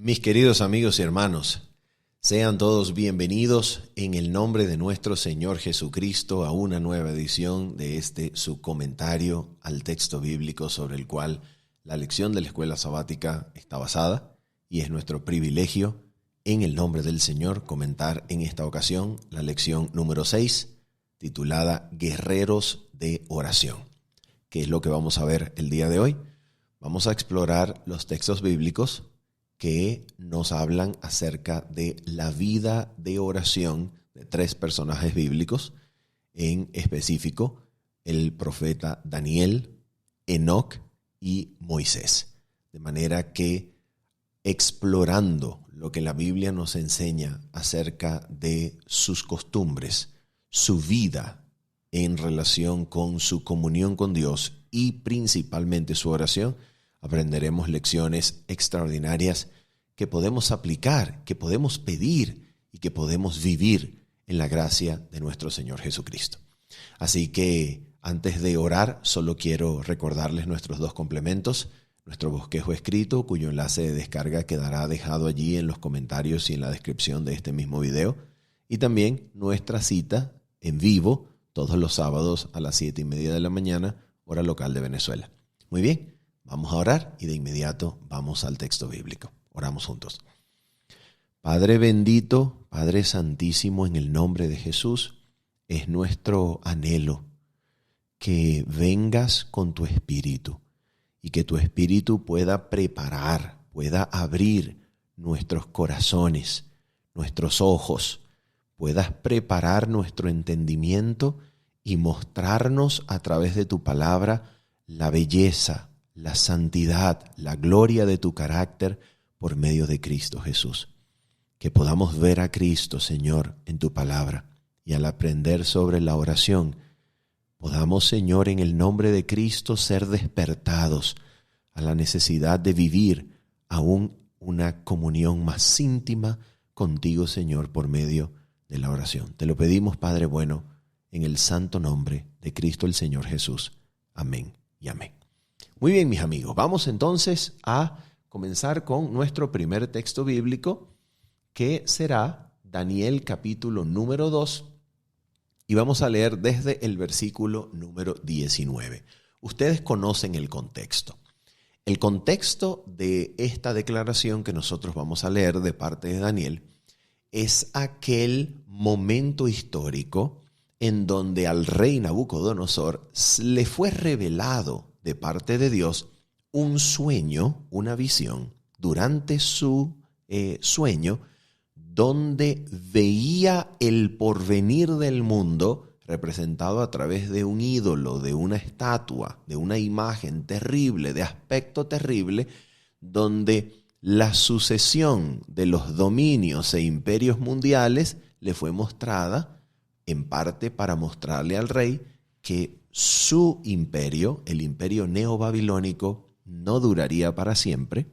Mis queridos amigos y hermanos, sean todos bienvenidos en el nombre de nuestro Señor Jesucristo a una nueva edición de su comentario al texto bíblico sobre el cual la lección de la escuela sabática está basada, y es nuestro privilegio en el nombre del Señor comentar en esta ocasión la lección número 6, titulada Guerreros de Oración. ¿Qué es lo que vamos a ver el día de hoy? Vamos a explorar los textos bíblicos que nos hablan acerca de la vida de oración de tres personajes bíblicos, en específico el profeta Daniel, Enoc y Moisés. De manera que explorando lo que la Biblia nos enseña acerca de sus costumbres, su vida en relación con su comunión con Dios y principalmente su oración, aprenderemos lecciones extraordinarias que podemos aplicar, que podemos pedir y que podemos vivir en la gracia de nuestro Señor Jesucristo. Así que antes de orar, solo quiero recordarles nuestros dos complementos. Nuestro bosquejo escrito, cuyo enlace de descarga quedará dejado allí en los comentarios y en la descripción de este mismo video. Y también nuestra cita en vivo todos los sábados a las 7:30 de la mañana, hora local de Venezuela. Muy bien, vamos a orar y de inmediato vamos al texto bíblico. Oramos juntos. Padre bendito, Padre santísimo, en el nombre de Jesús, es nuestro anhelo que vengas con tu Espíritu y que tu Espíritu pueda preparar, pueda abrir nuestros corazones, nuestros ojos, puedas preparar nuestro entendimiento y mostrarnos a través de tu palabra la belleza, la santidad, la gloria de tu carácter por medio de Cristo Jesús. Que podamos ver a Cristo, Señor, en tu palabra, y al aprender sobre la oración, podamos, Señor, en el nombre de Cristo ser despertados a la necesidad de vivir aún una comunión más íntima contigo, Señor, por medio de la oración. Te lo pedimos, Padre bueno, en el santo nombre de Cristo el Señor Jesús. Amén y amén. Muy bien, mis amigos, vamos entonces a comenzar con nuestro primer texto bíblico, que será Daniel capítulo número 2, y vamos a leer desde el versículo número 19. Ustedes conocen el contexto. El contexto de esta declaración que nosotros vamos a leer de parte de Daniel es aquel momento histórico en donde al rey Nabucodonosor le fue revelado de parte de Dios un sueño, una visión, durante su sueño, donde veía el porvenir del mundo representado a través de un ídolo, de una estatua, de una imagen terrible, de aspecto terrible, donde la sucesión de los dominios e imperios mundiales le fue mostrada, en parte para mostrarle al rey que su imperio, el imperio neobabilónico, no duraría para siempre,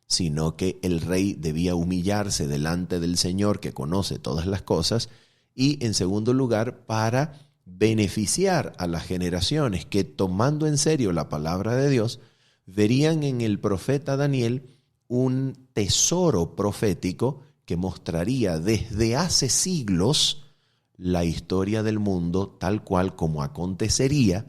sino que el rey debía humillarse delante del Señor que conoce todas las cosas, y en segundo lugar para beneficiar a las generaciones que, tomando en serio la palabra de Dios, verían en el profeta Daniel un tesoro profético que mostraría desde hace siglos la historia del mundo tal cual como acontecería,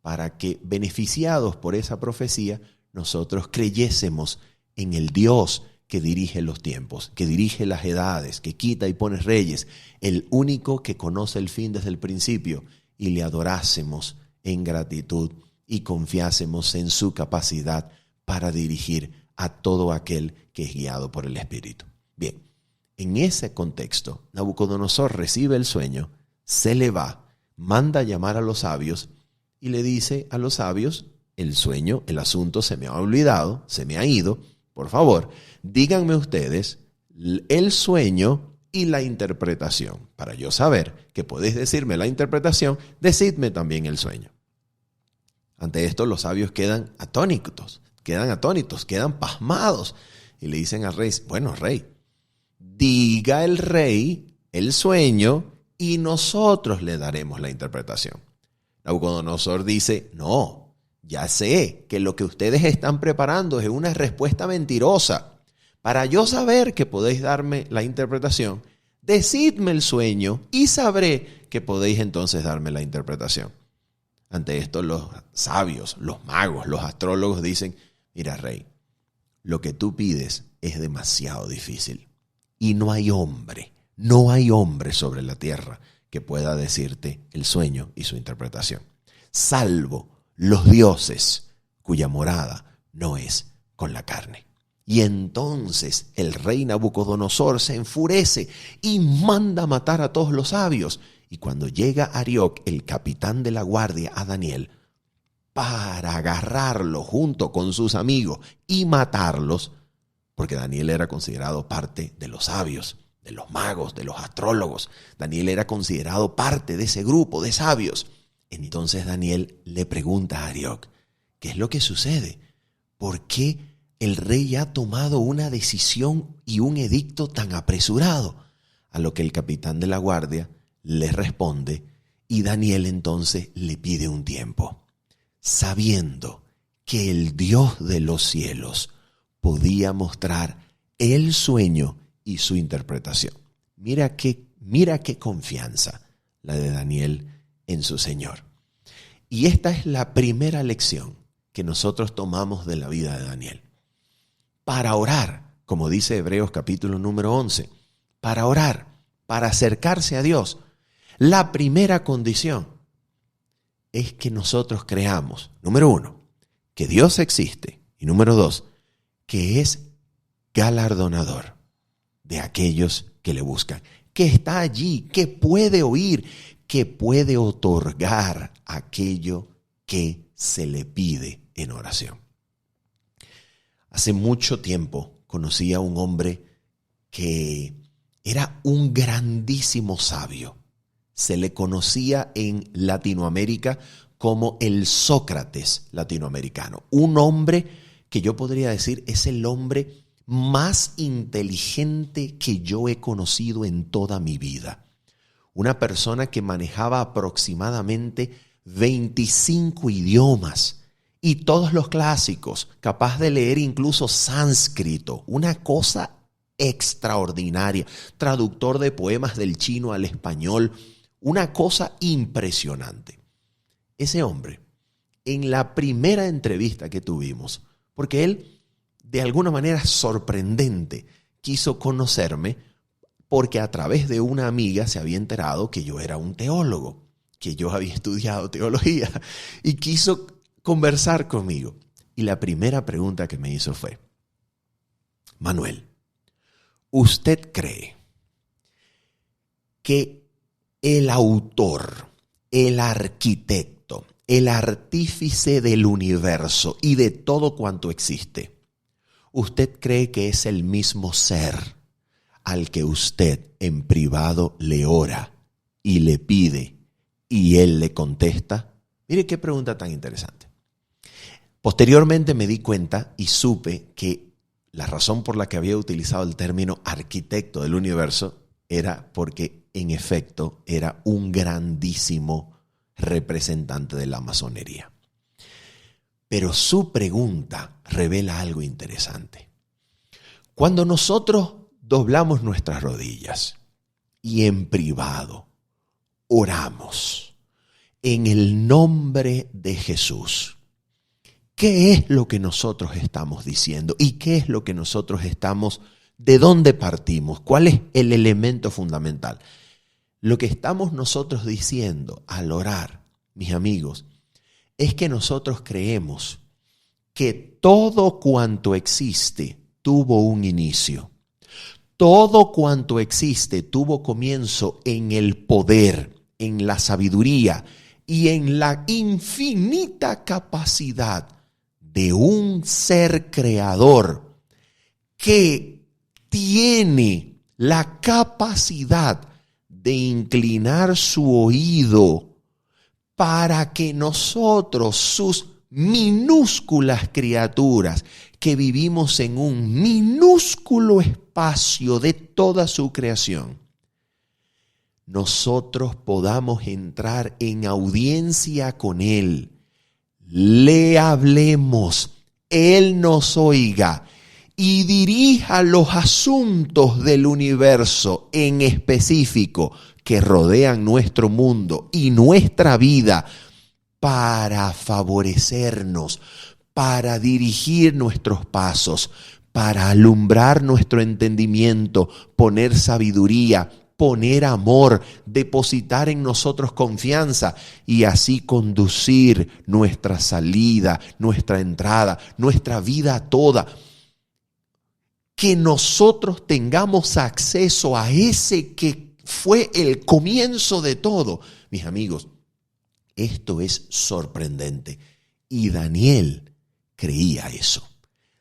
para que, beneficiados por esa profecía, nosotros creyésemos en el Dios que dirige los tiempos, que dirige las edades, que quita y pone reyes, el único que conoce el fin desde el principio, y le adorásemos en gratitud y confiásemos en su capacidad para dirigir a todo aquel que es guiado por el Espíritu. Bien, en ese contexto, Nabucodonosor recibe el sueño, se le va, manda a llamar a los sabios y le dice a los sabios: el sueño, el asunto se me ha olvidado, se me ha ido. Por favor, díganme ustedes el sueño y la interpretación. Para yo saber que podéis decirme la interpretación, decidme también el sueño. Ante esto los sabios quedan atónitos, quedan pasmados y le dicen al rey: bueno, rey, diga el rey el sueño y nosotros le daremos la interpretación. Nabucodonosor dice: no, ya sé que lo que ustedes están preparando es una respuesta mentirosa. Para yo saber que podéis darme la interpretación, decidme el sueño y sabré que podéis entonces darme la interpretación. Ante esto los sabios, los magos, los astrólogos dicen, mira, rey, lo que tú pides es demasiado difícil y no hay hombre sobre la tierra que pueda decirte el sueño y su interpretación, salvo los dioses cuya morada no es con la carne. Y entonces el rey Nabucodonosor se enfurece y manda matar a todos los sabios. Y cuando llega Arioc, el capitán de la guardia, a Daniel, para agarrarlo junto con sus amigos y matarlos, porque Daniel era considerado parte de los sabios, de los magos, de los astrólogos. Daniel era considerado parte de ese grupo de sabios. Entonces Daniel le pregunta a Arioc, ¿qué es lo que sucede? ¿Por qué el rey ha tomado una decisión y un edicto tan apresurado? A lo que el capitán de la guardia le responde y Daniel entonces le pide un tiempo, sabiendo que el Dios de los cielos podía mostrar el sueño y su interpretación. Mira qué confianza la de Daniel en su Señor. Y esta es la primera lección que nosotros tomamos de la vida de Daniel. Para orar, como dice Hebreos capítulo número 11, para orar, para acercarse a Dios, la primera condición es que nosotros creamos, número 1, que Dios existe, y número 2, que es galardonador de aquellos que le buscan, que está allí, que puede oír, que puede otorgar aquello que se le pide en oración. Hace mucho tiempo conocí a un hombre que era un grandísimo sabio. Se le conocía en Latinoamérica como el Sócrates latinoamericano. Un hombre que yo podría decir es el hombre más inteligente que yo he conocido en toda mi vida. Una persona que manejaba aproximadamente 25 idiomas y todos los clásicos, capaz de leer incluso sánscrito, una cosa extraordinaria, traductor de poemas del chino al español, una cosa impresionante. Ese hombre, en la primera entrevista que tuvimos, porque él de alguna manera sorprendente quiso conocerme porque a través de una amiga se había enterado que yo era un teólogo, que yo había estudiado teología y quiso conversar conmigo. Y la primera pregunta que me hizo fue, Manuel, ¿usted cree que el autor, el arquitecto, el artífice del universo y de todo cuanto existe, usted cree que es el mismo ser al que usted en privado le ora y le pide y él le contesta? Mire qué pregunta tan interesante. Posteriormente me di cuenta y supe que la razón por la que había utilizado el término arquitecto del universo era porque en efecto era un grandísimo representante de la masonería. Pero su pregunta revela algo interesante. Cuando nosotros doblamos nuestras rodillas y en privado oramos en el nombre de Jesús, ¿qué es lo que nosotros estamos diciendo? ¿Y qué es lo que nosotros estamos, de dónde partimos? ¿Cuál es el elemento fundamental? Lo que estamos nosotros diciendo al orar, mis amigos, es que nosotros creemos que todo cuanto existe tuvo un inicio. Todo cuanto existe tuvo comienzo en el poder, en la sabiduría y en la infinita capacidad de un ser creador que tiene la capacidad de inclinar su oído para que nosotros, sus minúsculas criaturas, que vivimos en un minúsculo espacio de toda su creación, nosotros podamos entrar en audiencia con Él, le hablemos, Él nos oiga y dirija los asuntos del universo en específico que rodean nuestro mundo y nuestra vida para favorecernos, para dirigir nuestros pasos, para alumbrar nuestro entendimiento, poner sabiduría, poner amor, depositar en nosotros confianza y así conducir nuestra salida, nuestra entrada, nuestra vida toda. Que nosotros tengamos acceso a ese que fue el comienzo de todo. Mis amigos, esto es sorprendente. Y Daniel creía eso.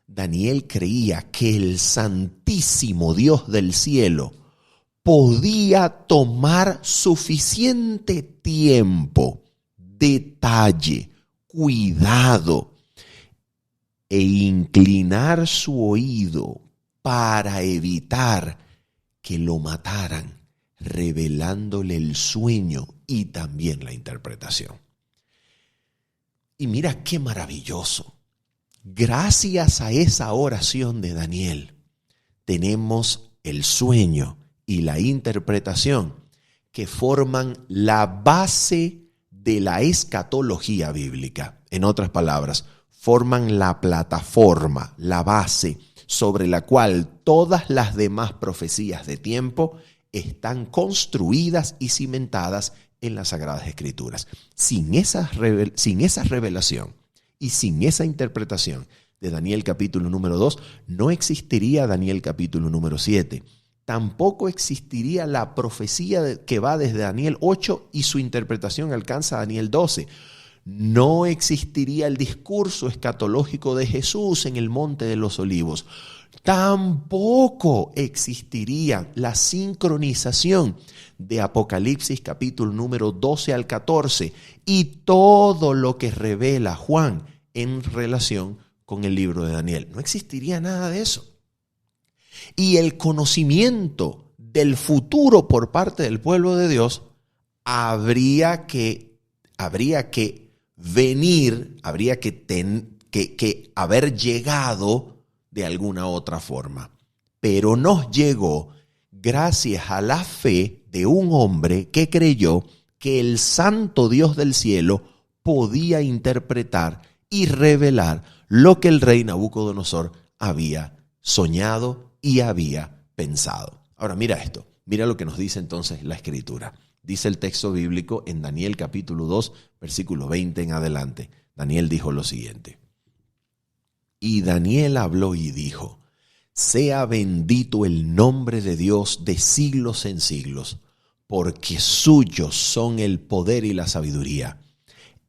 Daniel creía que el Santísimo Dios del cielo podía tomar suficiente tiempo, detalle, cuidado e inclinar su oído para evitar que lo mataran, revelándole el sueño y también la interpretación. Y mira qué maravilloso. Gracias a esa oración de Daniel, tenemos el sueño y la interpretación que forman la base de la escatología bíblica. En otras palabras, forman la plataforma, la base sobre la cual todas las demás profecías de tiempo están construidas y cimentadas en las Sagradas Escrituras. Sin esa revelación y sin esa interpretación de Daniel capítulo número 2, no existiría Daniel capítulo número 7. Tampoco existiría la profecía que va desde Daniel 8 y su interpretación alcanza a Daniel 12. No existiría el discurso escatológico de Jesús en el Monte de los Olivos. Tampoco existiría la sincronización de Apocalipsis capítulo número 12 al 14 y todo lo que revela Juan en relación con el libro de Daniel. No existiría nada de eso. Y el conocimiento del futuro por parte del pueblo de Dios habría que haber llegado de alguna otra forma. Pero nos llegó gracias a la fe de un hombre que creyó que el santo Dios del cielo podía interpretar y revelar lo que el rey Nabucodonosor había soñado y había pensado. Ahora mira esto, mira lo que nos dice entonces la Escritura. Dice el texto bíblico en Daniel capítulo 2, versículo 20 en adelante. Daniel dijo lo siguiente. Y Daniel habló y dijo, sea bendito el nombre de Dios de siglos en siglos, porque suyos son el poder y la sabiduría.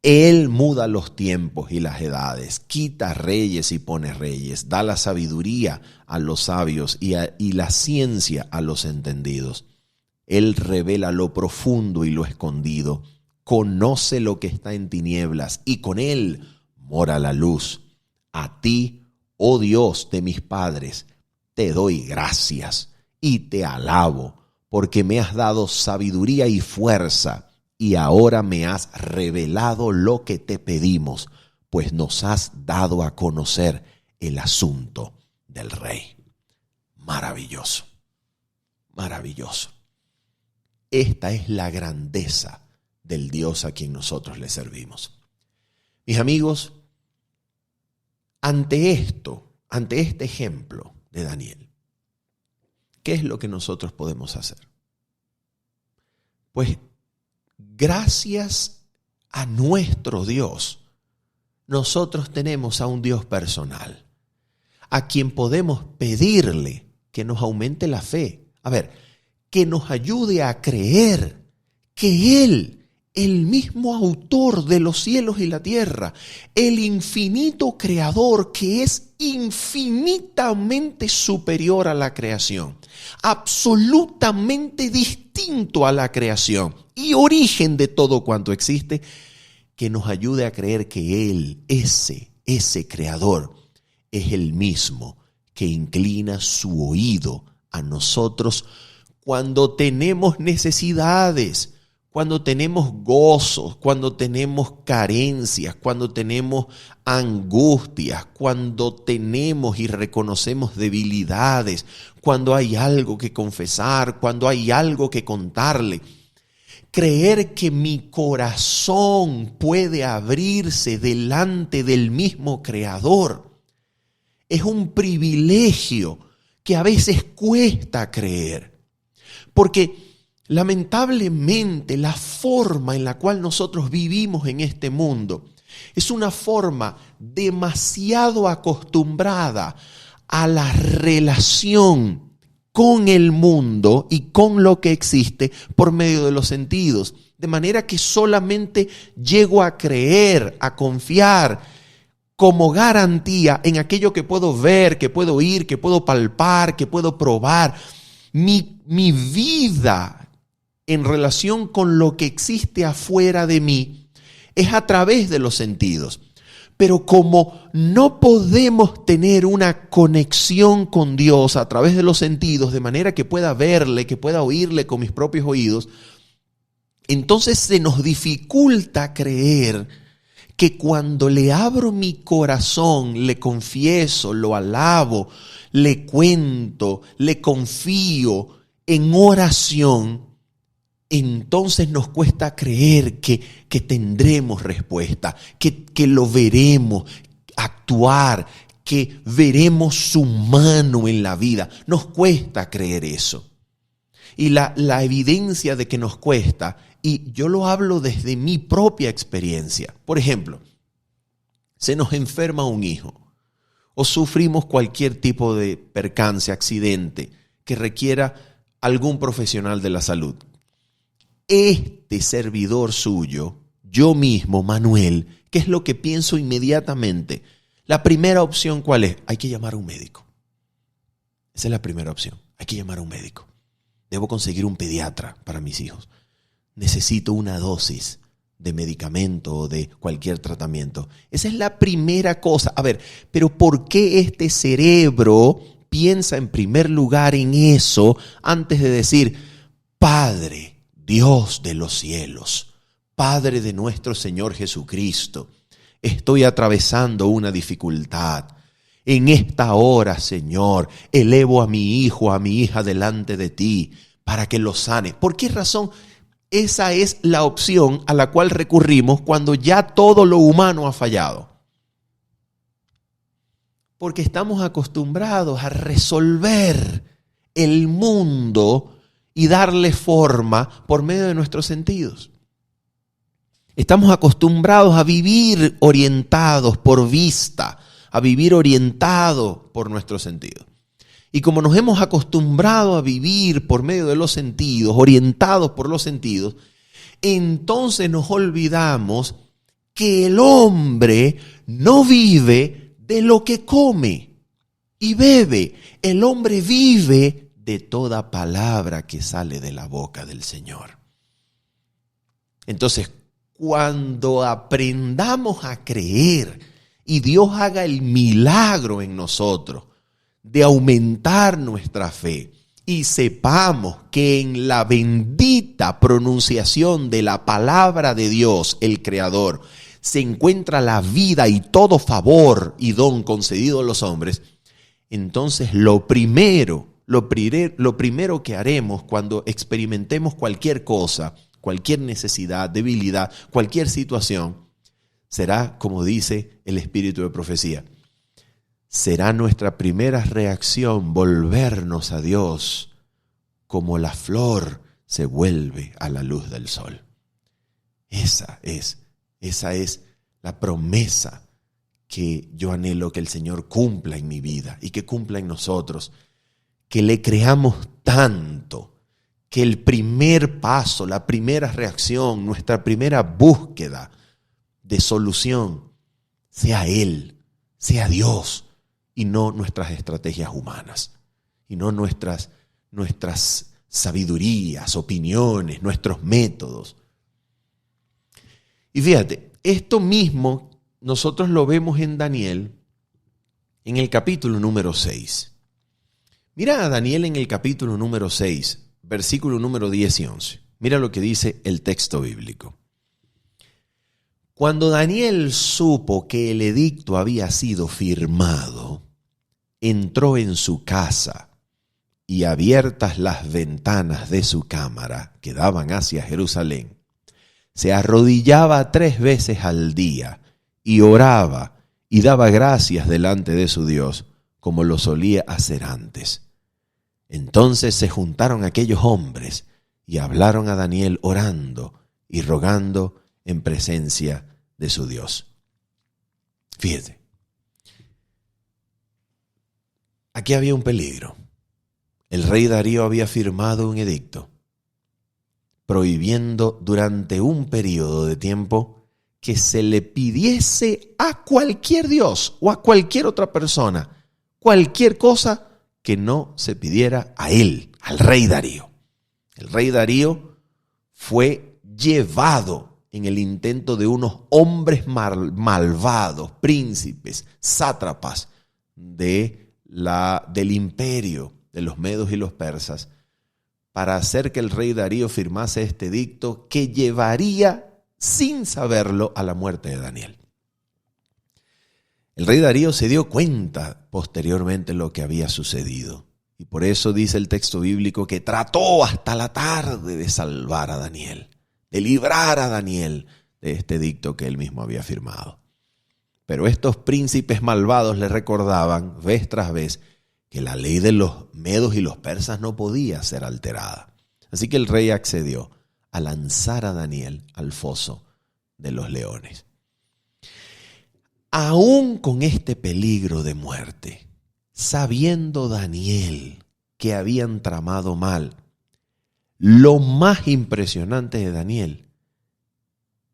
Él muda los tiempos y las edades, quita reyes y pone reyes, da la sabiduría a los sabios y la ciencia a los entendidos. Él revela lo profundo y lo escondido, conoce lo que está en tinieblas y con él mora la luz. A ti, oh Dios de mis padres, te doy gracias y te alabo, porque me has dado sabiduría y fuerza. Y ahora me has revelado lo que te pedimos, pues nos has dado a conocer el asunto del rey. Maravilloso, maravilloso. Esta es la grandeza del Dios a quien nosotros le servimos. Mis amigos, ante este ejemplo de Daniel, ¿qué es lo que nosotros podemos hacer? Pues gracias a nuestro Dios, nosotros tenemos a un Dios personal, a quien podemos pedirle que nos aumente la fe. A ver, que nos ayude a creer que Él, el mismo autor de los cielos y la tierra, el infinito creador que es infinitamente superior a la creación, absolutamente distinto a la creación y origen de todo cuanto existe, que nos ayude a creer que Él, ese creador, es el mismo que inclina su oído a nosotros cuando tenemos necesidades, cuando tenemos gozos, cuando tenemos carencias, cuando tenemos angustias, cuando tenemos y reconocemos debilidades, cuando hay algo que confesar, cuando hay algo que contarle. Creer que mi corazón puede abrirse delante del mismo Creador es un privilegio que a veces cuesta creer, porque lamentablemente la forma en la cual nosotros vivimos en este mundo es una forma demasiado acostumbrada a la relación con el mundo y con lo que existe por medio de los sentidos. De manera que solamente llego a creer, a confiar como garantía en aquello que puedo ver, que puedo oír, que puedo palpar, que puedo probar. Mi vida en relación con lo que existe afuera de mí es a través de los sentidos. Pero como no podemos tener una conexión con Dios a través de los sentidos, de manera que pueda verle, que pueda oírle con mis propios oídos, entonces se nos dificulta creer que cuando le abro mi corazón, le confieso, lo alabo, le cuento, le confío en oración, entonces nos cuesta creer que tendremos respuesta, que lo veremos actuar, que veremos su mano en la vida. Nos cuesta creer eso. Y la evidencia de que nos cuesta, y yo lo hablo desde mi propia experiencia. Por ejemplo, se nos enferma un hijo o sufrimos cualquier tipo de percance, accidente que requiera algún profesional de la salud. Este servidor suyo, yo mismo, Manuel, ¿qué es lo que pienso inmediatamente? La primera opción, ¿cuál es? Hay que llamar a un médico. Esa es la primera opción. Hay que llamar a un médico. Debo conseguir un pediatra para mis hijos. Necesito una dosis de medicamento o de cualquier tratamiento. Esa es la primera cosa. A ver, pero ¿por qué este cerebro piensa en primer lugar en eso antes de decir, Padre, Dios de los cielos, Padre de nuestro Señor Jesucristo, estoy atravesando una dificultad. En esta hora, Señor, elevo a mi hijo, a mi hija delante de ti para que lo sane. ¿Por qué razón? Esa es la opción a la cual recurrimos cuando ya todo lo humano ha fallado. Porque estamos acostumbrados a resolver el mundo y darle forma por medio de nuestros sentidos. Estamos acostumbrados a vivir orientados por vista, a vivir orientados por nuestros sentidos. Y como nos hemos acostumbrado a vivir por medio de los sentidos, orientados por los sentidos, entonces nos olvidamos que el hombre no vive de lo que come y bebe. El hombre vive de toda palabra que sale de la boca del Señor. Entonces, cuando aprendamos a creer y Dios haga el milagro en nosotros de aumentar nuestra fe y sepamos que en la bendita pronunciación de la palabra de Dios, el Creador, se encuentra la vida y todo favor y don concedido a los hombres, entonces lo primero que haremos cuando experimentemos cualquier cosa, cualquier necesidad, debilidad, cualquier situación, será, como dice el espíritu de profecía, será nuestra primera reacción volvernos a Dios como la flor se vuelve a la luz del sol. Esa es la promesa que yo anhelo que el Señor cumpla en mi vida y que cumpla en nosotros, que le creamos tanto, que el primer paso, la primera reacción, nuestra primera búsqueda de solución sea Él, sea Dios, y no nuestras estrategias humanas, y no nuestras sabidurías, opiniones, nuestros métodos. Y fíjate, esto mismo nosotros lo vemos en Daniel en el capítulo número 6. Mira a Daniel en el capítulo número 6, versículo número 10 y 11. Mira lo que dice el texto bíblico. Cuando Daniel supo que el edicto había sido firmado, entró en su casa y abiertas las ventanas de su cámara que daban hacia Jerusalén, se arrodillaba 3 veces al día y oraba y daba gracias delante de su Dios, como lo solía hacer antes. Entonces se juntaron aquellos hombres y hablaron a Daniel orando y rogando en presencia de su Dios. Fíjate, aquí había un peligro. El rey Darío había firmado un edicto prohibiendo durante un periodo de tiempo que se le pidiese a cualquier dios o a cualquier otra persona cualquier cosa que no se pidiera a él, al rey Darío. El rey Darío fue llevado en el intento de unos hombres malvados, príncipes, sátrapas del imperio de los medos y los persas, para hacer que el rey Darío firmase este edicto que llevaría, sin saberlo, a la muerte de Daniel. El rey Darío se dio cuenta posteriormente de lo que había sucedido, y por eso dice el texto bíblico que trató hasta la tarde de salvar a Daniel, de librar a Daniel de este edicto que él mismo había firmado. Pero estos príncipes malvados le recordaban vez tras vez que la ley de los medos y los persas no podía ser alterada. Así que el rey accedió a lanzar a Daniel al foso de los leones. Aún con este peligro de muerte, sabiendo Daniel que habían tramado mal, lo más impresionante de Daniel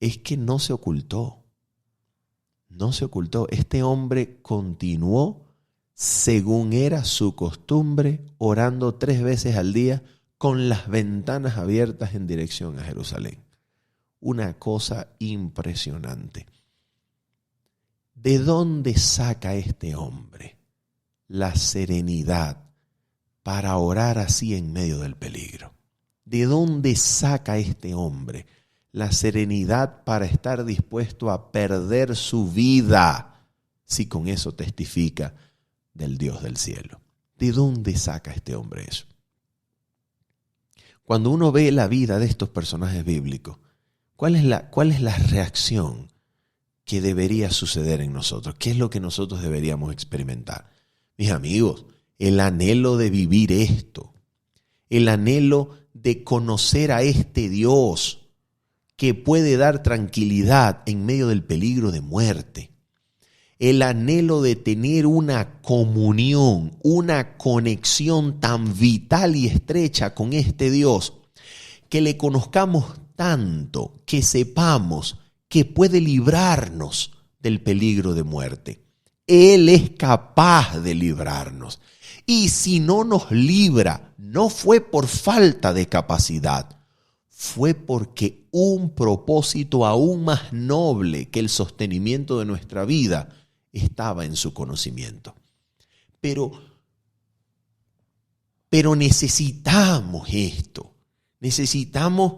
es que no se ocultó. No se ocultó. Este hombre continuó, según era su costumbre, orando 3 veces al día con las ventanas abiertas en dirección a Jerusalén. Una cosa impresionante. ¿De dónde saca este hombre la serenidad para orar así en medio del peligro? ¿De dónde saca este hombre la serenidad para estar dispuesto a perder su vida si con eso testifica del Dios del cielo? ¿De dónde saca este hombre eso? Cuando uno ve la vida de estos personajes bíblicos, ¿cuál es la reacción que debería suceder en nosotros? ¿Qué es lo que nosotros deberíamos experimentar? Mis amigos, el anhelo de vivir esto, el anhelo de conocer a este Dios que puede dar tranquilidad en medio del peligro de muerte, el anhelo de tener una comunión, una conexión tan vital y estrecha con este Dios, que le conozcamos tanto, que sepamos que puede librarnos del peligro de muerte. Él es capaz de librarnos. Y si no nos libra, no fue por falta de capacidad, fue porque un propósito aún más noble que el sostenimiento de nuestra vida estaba en su conocimiento. Pero necesitamos esto, necesitamos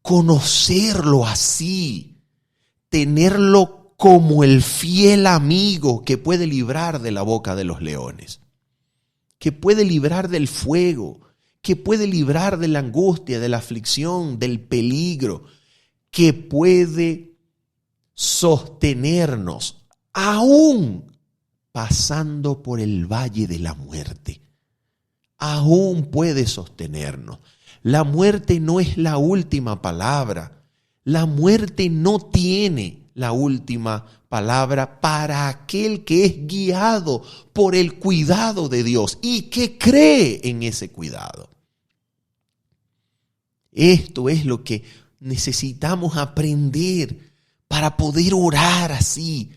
conocerlo así, tenerlo como el fiel amigo que puede librar de la boca de los leones, que puede librar del fuego, que puede librar de la angustia, de la aflicción, del peligro, que puede sostenernos aún pasando por el valle de la muerte. Aún puede sostenernos. La muerte no es la última palabra. La muerte no tiene la última palabra para aquel que es guiado por el cuidado de Dios y que cree en ese cuidado. Esto es lo que necesitamos aprender para poder orar así,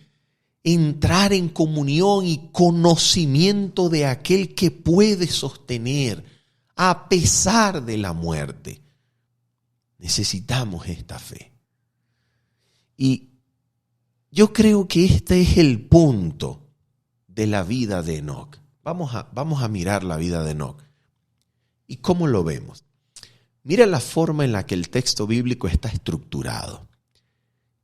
entrar en comunión y conocimiento de aquel que puede sostener a pesar de la muerte. Necesitamos esta fe. Y yo creo que este es el punto de la vida de Enoc. Vamos a mirar la vida de Enoc. ¿Y cómo lo vemos? Mira la forma en la que el texto bíblico está estructurado.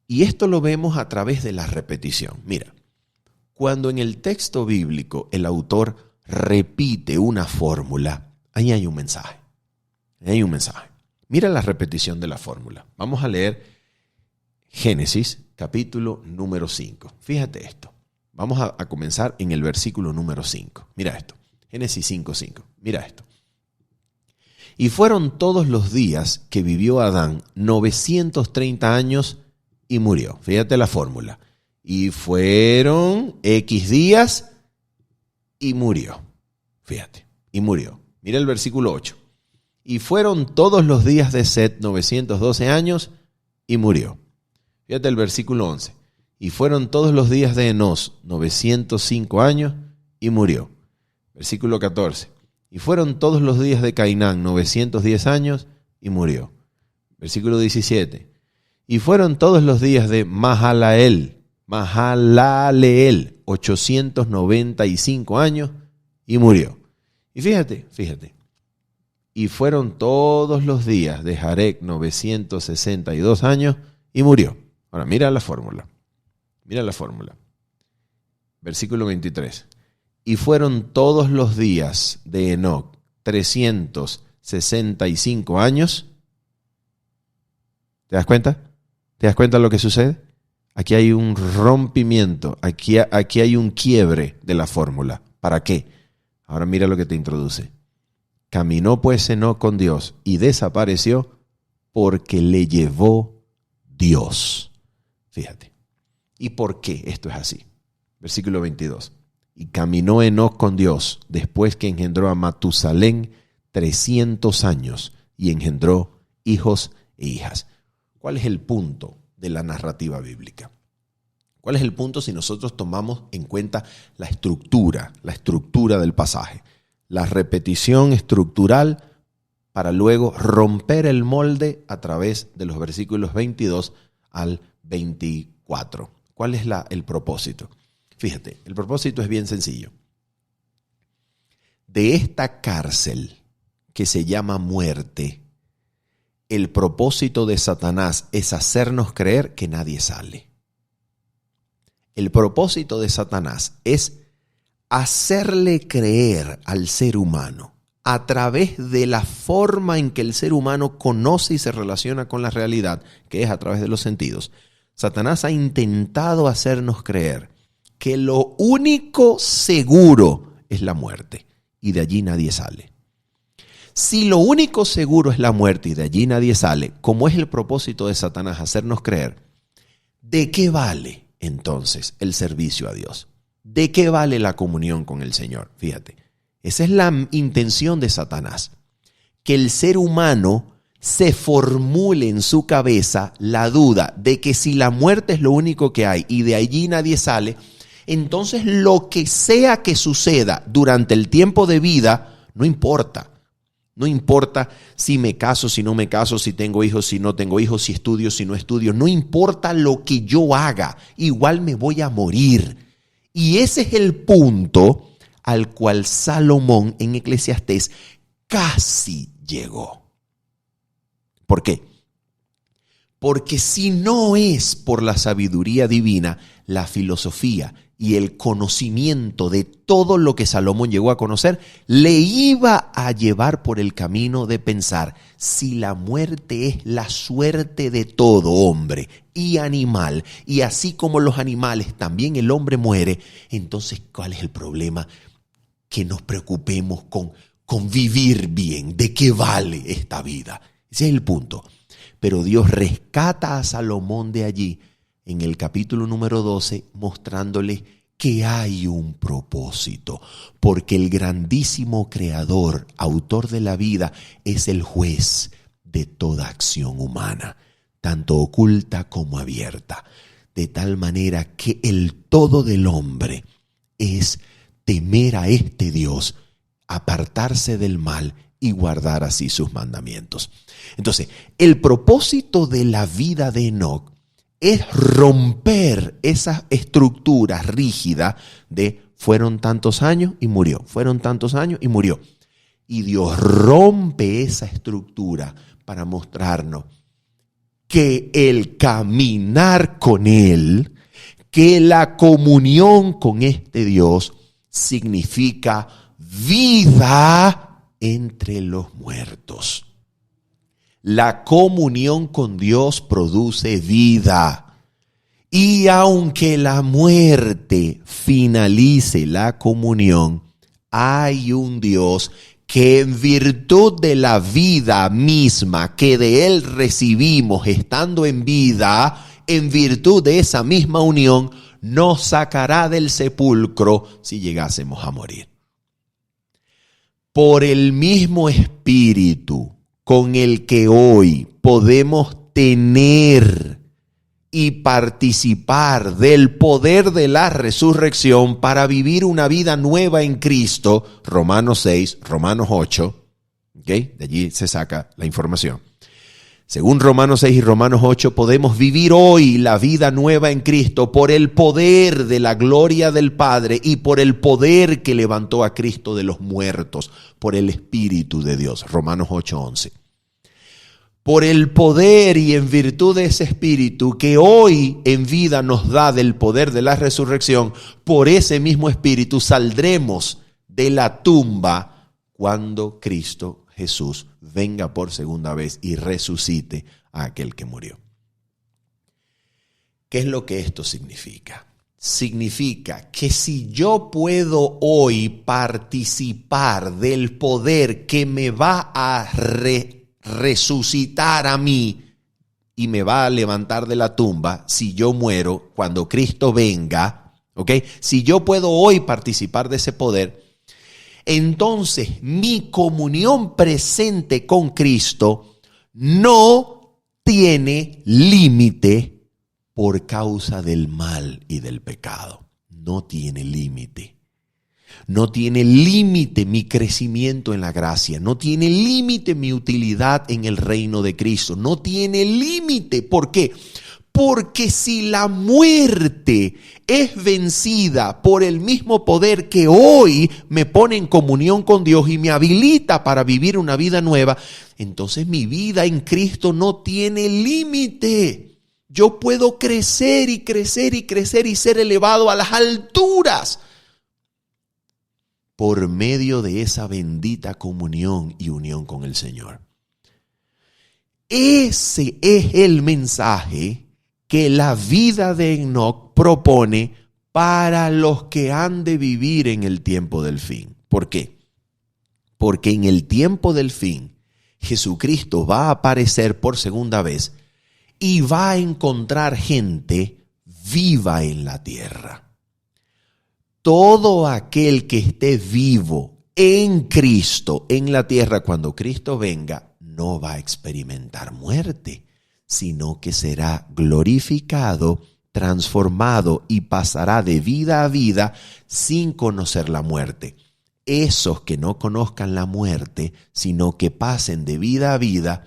Y esto lo vemos a través de la repetición. Mira, cuando en el texto bíblico el autor repite una fórmula, ahí hay un mensaje. Ahí hay un mensaje. Mira la repetición de la fórmula. Vamos a leer Génesis, capítulo número 5. Fíjate esto. Vamos a comenzar en el versículo número 5. Mira esto. Génesis 5:5. Mira esto. Y fueron todos los días que vivió Adán 930 años y murió. Fíjate la fórmula. Y fueron X días y murió. Fíjate, y murió. Mira el versículo 8. Y fueron todos los días de Set 912 años y murió. Fíjate el versículo 11. Y fueron todos los días de Enos 905 años y murió. Versículo 14. Y fueron todos los días de Cainán 910 años y murió. Versículo 17. Y fueron todos los días de Mahalaleel 895 años y murió. Y fíjate. Y fueron todos los días de Jarec 962 años y murió. Ahora mira la fórmula. Versículo 23. Y fueron todos los días de Enoc 365 años. ¿Te das cuenta? ¿Te das cuenta de lo que sucede? Aquí hay un rompimiento, aquí hay un quiebre de la fórmula. ¿Para qué? Ahora mira lo que te introduce. Caminó pues Enoc con Dios y desapareció porque le llevó Dios. Fíjate. ¿Y por qué esto es así? Versículo 22. Y caminó Enoc con Dios después que engendró a Matusalén 300 años y engendró hijos e hijas. ¿Cuál es el punto de la narrativa bíblica? ¿Cuál es el punto si nosotros tomamos en cuenta la estructura del pasaje? La repetición estructural para luego romper el molde a través de los versículos 22 al 24. ¿Cuál es el propósito? Fíjate, el propósito es bien sencillo. De esta cárcel que se llama muerte, el propósito de Satanás es hacernos creer que nadie sale. El propósito de Satanás es hacerle creer al ser humano a través de la forma en que el ser humano conoce y se relaciona con la realidad, que es a través de los sentidos. Satanás ha intentado hacernos creer que lo único seguro es la muerte y de allí nadie sale. Si lo único seguro es la muerte y de allí nadie sale, como es el propósito de Satanás hacernos creer, ¿de qué vale entonces el servicio a Dios? ¿De qué vale la comunión con el Señor? Fíjate, esa es la intención de Satanás, que el ser humano se formule en su cabeza la duda de que si la muerte es lo único que hay y de allí nadie sale, entonces lo que sea que suceda durante el tiempo de vida no importa. No importa si me caso, si no me caso, si tengo hijos, si no tengo hijos, si estudio, si no estudio. No importa lo que yo haga, igual me voy a morir. Y ese es el punto al cual Salomón en Eclesiastés casi llegó. ¿Por qué? Porque si no es por la sabiduría divina, la filosofía y el conocimiento de todo lo que Salomón llegó a conocer, le iba a llevar por el camino de pensar, si la muerte es la suerte de todo hombre y animal, y así como los animales también el hombre muere, entonces ¿cuál es el problema? Que nos preocupemos con vivir bien. ¿De qué vale esta vida? Ese es el punto. Pero Dios rescata a Salomón de allí en el capítulo número 12, mostrándole que hay un propósito, porque el grandísimo creador, autor de la vida, es el juez de toda acción humana, tanto oculta como abierta, de tal manera que el todo del hombre es temer a este Dios, apartarse del mal y guardar así sus mandamientos. Entonces, el propósito de la vida de Enoc es romper esa estructura rígida de fueron tantos años y murió, fueron tantos años y murió. Y Dios rompe esa estructura para mostrarnos que el caminar con Él, que la comunión con este Dios significa vida entre los muertos. La comunión con Dios produce vida. Y aunque la muerte finalice la comunión, hay un Dios que en virtud de la vida misma que de Él recibimos estando en vida, en virtud de esa misma unión, nos sacará del sepulcro si llegásemos a morir. Por el mismo Espíritu con el que hoy podemos tener y participar del poder de la resurrección para vivir una vida nueva en Cristo, Romanos 6, Romanos 8, ¿okay? De allí se saca la información. Según Romanos 6 y Romanos 8, podemos vivir hoy la vida nueva en Cristo por el poder de la gloria del Padre y por el poder que levantó a Cristo de los muertos, por el Espíritu de Dios. Romanos 8, 11. Por el poder y en virtud de ese Espíritu que hoy en vida nos da del poder de la resurrección, por ese mismo Espíritu saldremos de la tumba cuando Cristo Jesús venga por segunda vez y resucite a aquel que murió. ¿Qué es lo que esto significa? Significa que si yo puedo hoy participar del poder que me va a resucitar a mí y me va a levantar de la tumba si yo muero cuando Cristo venga, ¿ok? Si yo puedo hoy participar de ese poder, entonces mi comunión presente con Cristo no tiene límite por causa del mal y del pecado. No tiene límite. No tiene límite mi crecimiento en la gracia. No tiene límite mi utilidad en el reino de Cristo. No tiene límite. ¿Por qué? Porque si la muerte es vencida por el mismo poder que hoy me pone en comunión con Dios y me habilita para vivir una vida nueva, entonces mi vida en Cristo no tiene límite. Yo puedo crecer y crecer y crecer y ser elevado a las alturas por medio de esa bendita comunión y unión con el Señor. Ese es el mensaje que la vida de Enoc propone para los que han de vivir en el tiempo del fin. ¿Por qué? Porque en el tiempo del fin, Jesucristo va a aparecer por segunda vez y va a encontrar gente viva en la tierra. Todo aquel que esté vivo en Cristo, en la tierra, cuando Cristo venga, no va a experimentar muerte, sino que será glorificado, transformado y pasará de vida a vida sin conocer la muerte. Esos que no conozcan la muerte, sino que pasen de vida a vida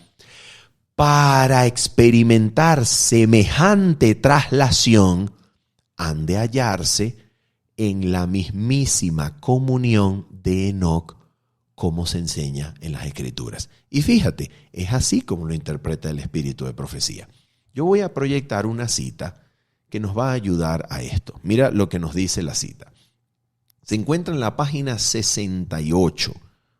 para experimentar semejante traslación, han de hallarse en la mismísima comunión de Enoc, como se enseña en las Escrituras. Y fíjate, es así como lo interpreta el espíritu de profecía. Yo voy a proyectar una cita que nos va a ayudar a esto. Mira lo que nos dice la cita. Se encuentra en la página 68,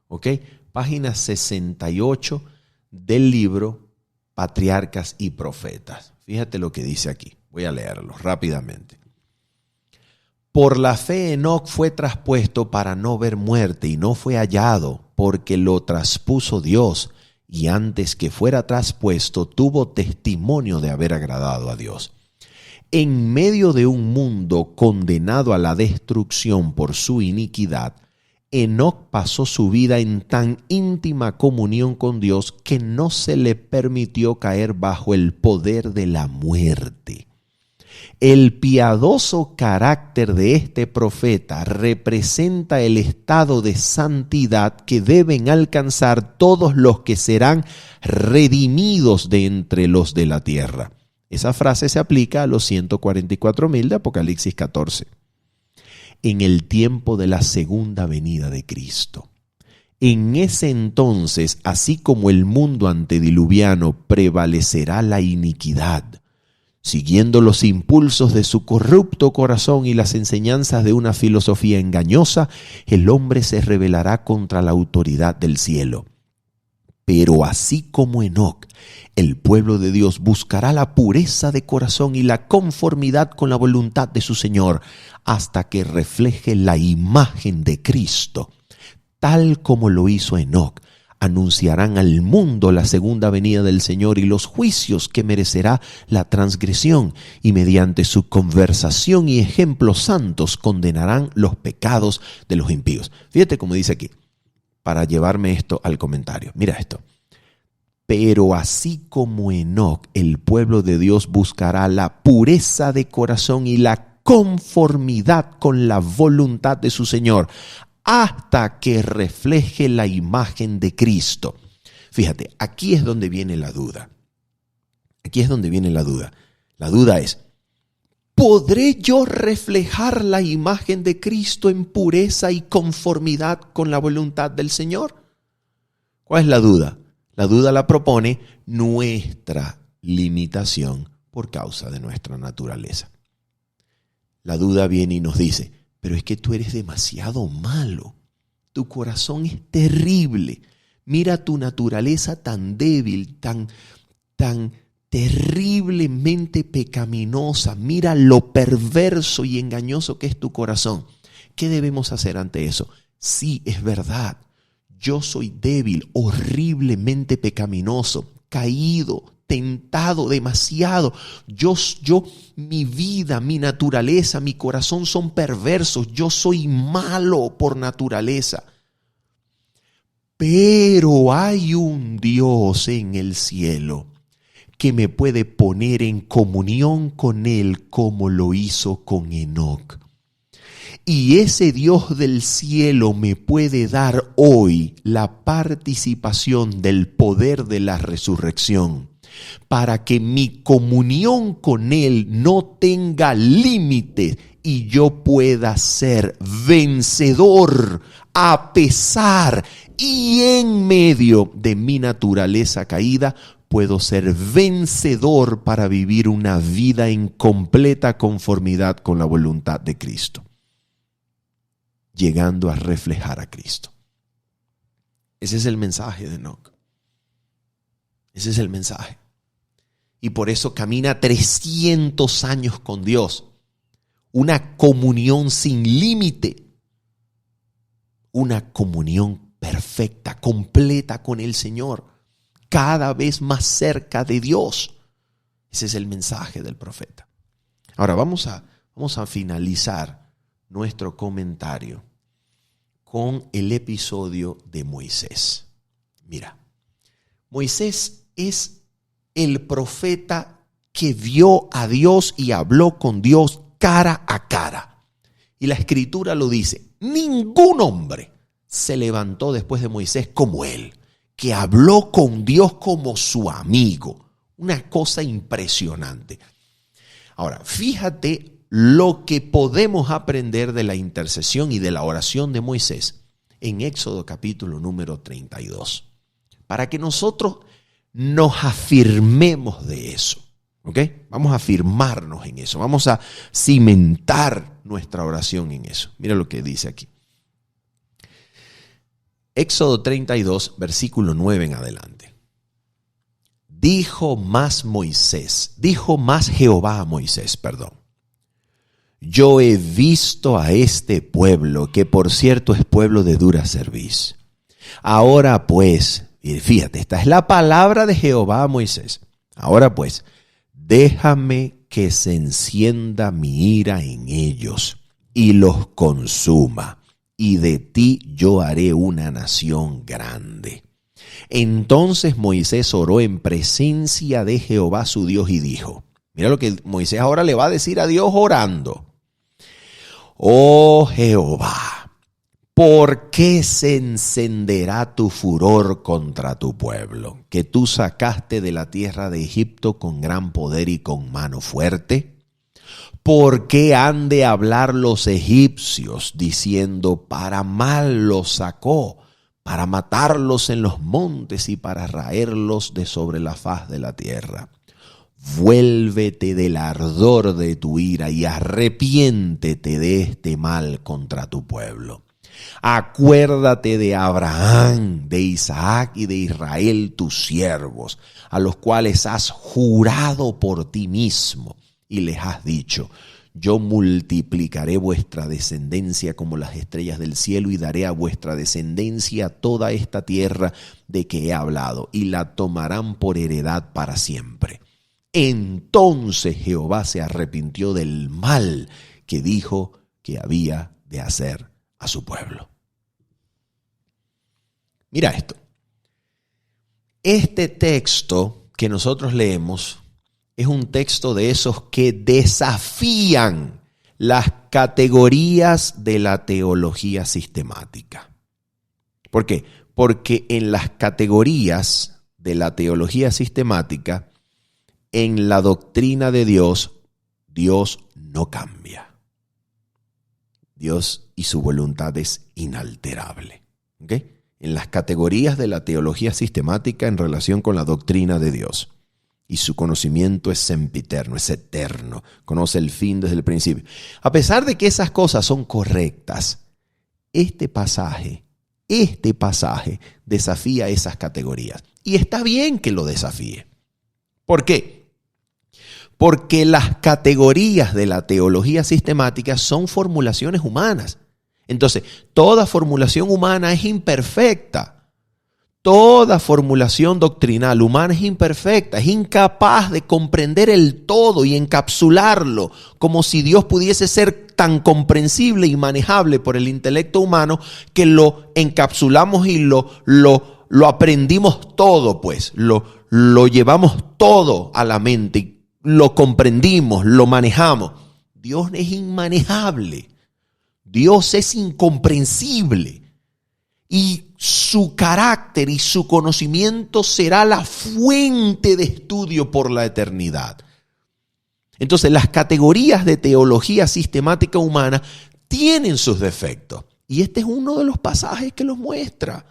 ¿ok? Página 68 del libro Patriarcas y Profetas. Fíjate lo que dice aquí. Voy a leerlo rápidamente. Por la fe Enoc fue traspuesto para no ver muerte y no fue hallado porque lo traspuso Dios y antes que fuera traspuesto tuvo testimonio de haber agradado a Dios. En medio de un mundo condenado a la destrucción por su iniquidad, Enoc pasó su vida en tan íntima comunión con Dios que no se le permitió caer bajo el poder de la muerte. El piadoso carácter de este profeta representa el estado de santidad que deben alcanzar todos los que serán redimidos de entre los de la tierra. Esa frase se aplica a los 144,000 de Apocalipsis 14. En el tiempo de la segunda venida de Cristo, En ese entonces, así como el mundo antediluviano, prevalecerá la iniquidad. Siguiendo los impulsos de su corrupto corazón y las enseñanzas de una filosofía engañosa, el hombre se rebelará contra la autoridad del cielo. Pero así como Enoc, el pueblo de Dios buscará la pureza de corazón y la conformidad con la voluntad de su Señor, hasta que refleje la imagen de Cristo. Tal como lo hizo Enoc, anunciarán al mundo la segunda venida del Señor y los juicios que merecerá la transgresión, y mediante su conversación y ejemplos santos condenarán los pecados de los impíos. Fíjate cómo dice aquí, para llevarme esto al comentario. Mira esto. Pero así como Enoc, el pueblo de Dios buscará la pureza de corazón y la conformidad con la voluntad de su Señor, hasta que refleje la imagen de Cristo. Fíjate, aquí es donde viene la duda. Aquí es donde viene la duda. La duda es, ¿podré yo reflejar la imagen de Cristo en pureza y conformidad con la voluntad del Señor? ¿Cuál es la duda? La duda la propone nuestra limitación por causa de nuestra naturaleza. La duda viene y nos dice, pero es que tú eres demasiado malo. Tu corazón es terrible. Mira tu naturaleza tan débil, tan terriblemente pecaminosa. Mira lo perverso y engañoso que es tu corazón. ¿Qué debemos hacer ante eso? Sí, es verdad. Yo soy débil, horriblemente pecaminoso, caído, tentado demasiado. Mi vida, mi naturaleza, mi corazón son perversos. Yo soy malo por naturaleza. Pero hay un Dios en el cielo que me puede poner en comunión con Él como lo hizo con Enoc. Y ese Dios del cielo me puede dar hoy la participación del poder de la resurrección, para que mi comunión con Él no tenga límite y yo pueda ser vencedor a pesar y en medio de mi naturaleza caída. Puedo ser vencedor para vivir una vida en completa conformidad con la voluntad de Cristo, llegando a reflejar a Cristo. Ese es el mensaje de Enoc. Ese es el mensaje. Y por eso camina 300 años con Dios. Una comunión sin límite. Una comunión perfecta, completa con el Señor. Cada vez más cerca de Dios. Ese es el mensaje del profeta. Ahora vamos a finalizar nuestro comentario con el episodio de Moisés. Mira, Moisés es el profeta que vio a Dios y habló con Dios cara a cara. Y la Escritura lo dice, ningún hombre se levantó después de Moisés como él, que habló con Dios como su amigo. Una cosa impresionante. Ahora, fíjate lo que podemos aprender de la intercesión y de la oración de Moisés en Éxodo capítulo número 32. Para que nosotros nos afirmemos de eso. ¿Ok? Vamos a afirmarnos en eso. Vamos a cimentar nuestra oración en eso. Mira lo que dice aquí. Éxodo 32, versículo 9 en adelante. Dijo más Jehová a Moisés, yo he visto a este pueblo, que por cierto es pueblo de dura cerviz. Ahora pues, y fíjate, esta es la palabra de Jehová a Moisés. Ahora pues, déjame que se encienda mi ira en ellos y los consuma. Y de ti yo haré una nación grande. Entonces Moisés oró en presencia de Jehová su Dios y dijo, mira lo que Moisés ahora le va a decir a Dios orando. Oh Jehová, ¿por qué se encenderá tu furor contra tu pueblo, que tú sacaste de la tierra de Egipto con gran poder y con mano fuerte? ¿Por qué han de hablar los egipcios diciendo, para mal los sacó, para matarlos en los montes y para raerlos de sobre la faz de la tierra. Vuélvete del ardor de tu ira y arrepiéntete de este mal contra tu pueblo. Acuérdate de Abraham, de Isaac y de Israel, tus siervos, a los cuales has jurado por ti mismo y les has dicho: yo multiplicaré vuestra descendencia como las estrellas del cielo y daré a vuestra descendencia toda esta tierra de que he hablado y la tomarán por heredad para siempre. Entonces Jehová se arrepintió del mal que dijo que había de hacer a su pueblo. Mira esto. Este texto que nosotros leemos es un texto de esos que desafían las categorías de la teología sistemática. ¿Por qué? Porque en las categorías de la teología sistemática, en la doctrina de Dios, Dios no cambia. Dios y su voluntad es inalterable. ¿Okay? En las categorías de la teología sistemática en relación con la doctrina de Dios. Y su conocimiento es sempiterno, es eterno. Conoce el fin desde el principio. A pesar de que esas cosas son correctas, este pasaje desafía esas categorías. Y está bien que lo desafíe. ¿Por qué? Porque las categorías de la teología sistemática son formulaciones humanas. Entonces, toda formulación humana es imperfecta. Toda formulación doctrinal humana es imperfecta, es incapaz de comprender el todo y encapsularlo, como si Dios pudiese ser tan comprensible y manejable por el intelecto humano que lo encapsulamos y lo aprendimos todo, pues, lo llevamos todo a la mente, lo comprendimos, lo manejamos. Dios es inmanejable, Dios es incomprensible. Y su carácter y su conocimiento será la fuente de estudio por la eternidad. Entonces, las categorías de teología sistemática humana tienen sus defectos. Y este es uno de los pasajes que los muestra.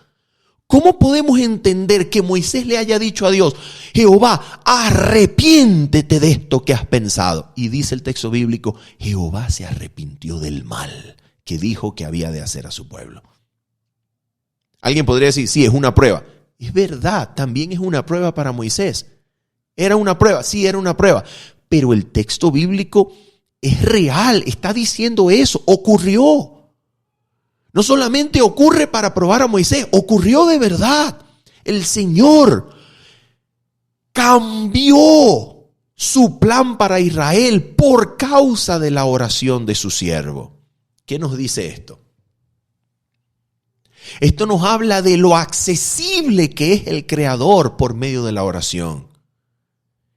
¿Cómo podemos entender que Moisés le haya dicho a Dios: Jehová, arrepiéntete de esto que has pensado? Y dice el texto bíblico: Jehová se arrepintió del mal que dijo que había de hacer a su pueblo. Alguien podría decir: sí, es una prueba. Es verdad, también es una prueba para Moisés. ¿Era una prueba? Sí, era una prueba. Pero el texto bíblico es real, está diciendo eso, ocurrió. No solamente ocurre para probar a Moisés, ocurrió de verdad. El Señor cambió su plan para Israel por causa de la oración de su siervo. ¿Qué nos dice esto? Esto nos habla de lo accesible que es el Creador por medio de la oración.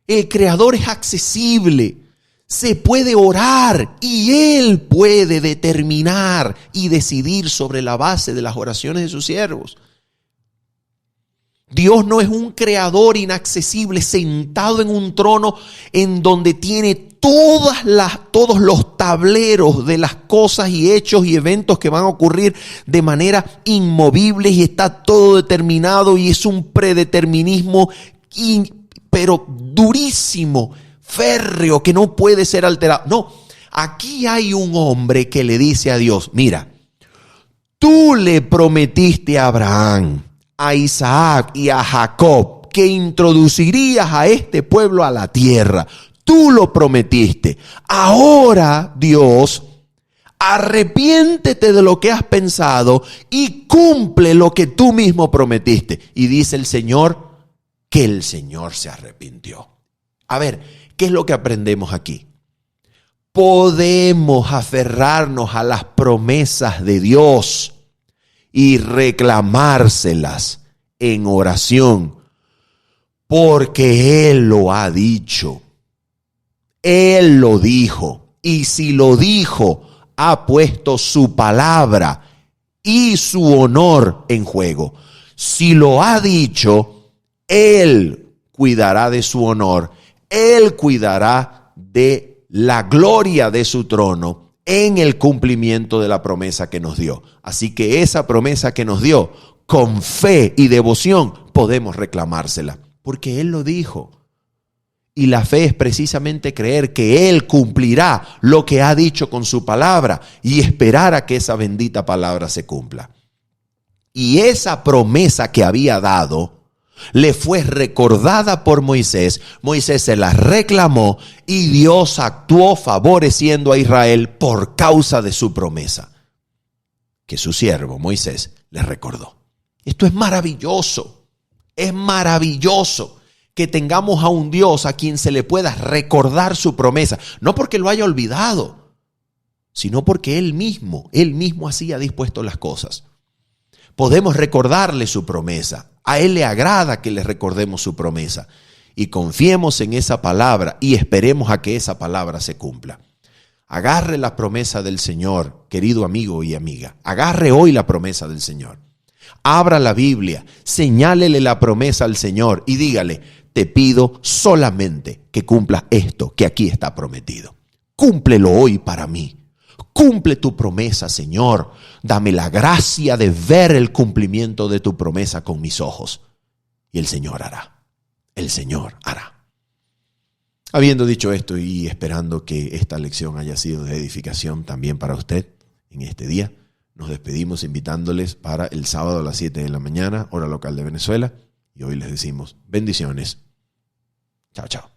El Creador es accesible. Se puede orar y Él puede determinar y decidir sobre la base de las oraciones de sus siervos. Dios no es un creador inaccesible sentado en un trono en donde tiene todos los tableros de las cosas y hechos y eventos que van a ocurrir de manera inmovible y está todo determinado y es un predeterminismo pero durísimo, férreo, que no puede ser alterado. No, aquí hay un hombre que le dice a Dios: mira, tú le prometiste a Abraham, a Isaac y a Jacob que introducirías a este pueblo a la tierra. Tú lo prometiste. Ahora, Dios, arrepiéntete de lo que has pensado y cumple lo que tú mismo prometiste. Y dice el Señor que el Señor se arrepintió. A ver, ¿qué es lo que aprendemos aquí? Podemos aferrarnos a las promesas de Dios y reclamárselas en oración, porque Él lo ha dicho. Él lo dijo, y si lo dijo, ha puesto su palabra y su honor en juego. Si lo ha dicho, Él cuidará de su honor, Él cuidará de la gloria de su trono en el cumplimiento de la promesa que nos dio. Así que esa promesa que nos dio con fe y devoción, podemos reclamársela, porque Él lo dijo. Y la fe es precisamente creer que Él cumplirá lo que ha dicho con su palabra y esperar a que esa bendita palabra se cumpla. Y esa promesa que había dado le fue recordada por Moisés. Moisés se la reclamó y Dios actuó favoreciendo a Israel por causa de su promesa, que su siervo Moisés le recordó. Esto es maravilloso que tengamos a un Dios a quien se le pueda recordar su promesa, no porque lo haya olvidado, sino porque Él mismo así ha dispuesto las cosas. Podemos recordarle su promesa. A Él le agrada que le recordemos su promesa y confiemos en esa palabra y esperemos a que esa palabra se cumpla. Agarre la promesa del Señor, querido amigo y amiga. Agarre hoy la promesa del Señor. Abra la Biblia, señálele la promesa al Señor y dígale: te pido solamente que cumplas esto que aquí está prometido. Cúmplelo hoy para mí. Cumple tu promesa, Señor. Dame la gracia de ver el cumplimiento de tu promesa con mis ojos. Y el Señor hará. El Señor hará. Habiendo dicho esto y esperando que esta lección haya sido de edificación también para usted en este día, nos despedimos invitándoles para el sábado a las 7 de la mañana, hora local de Venezuela. Y hoy les decimos bendiciones. Chao, chao.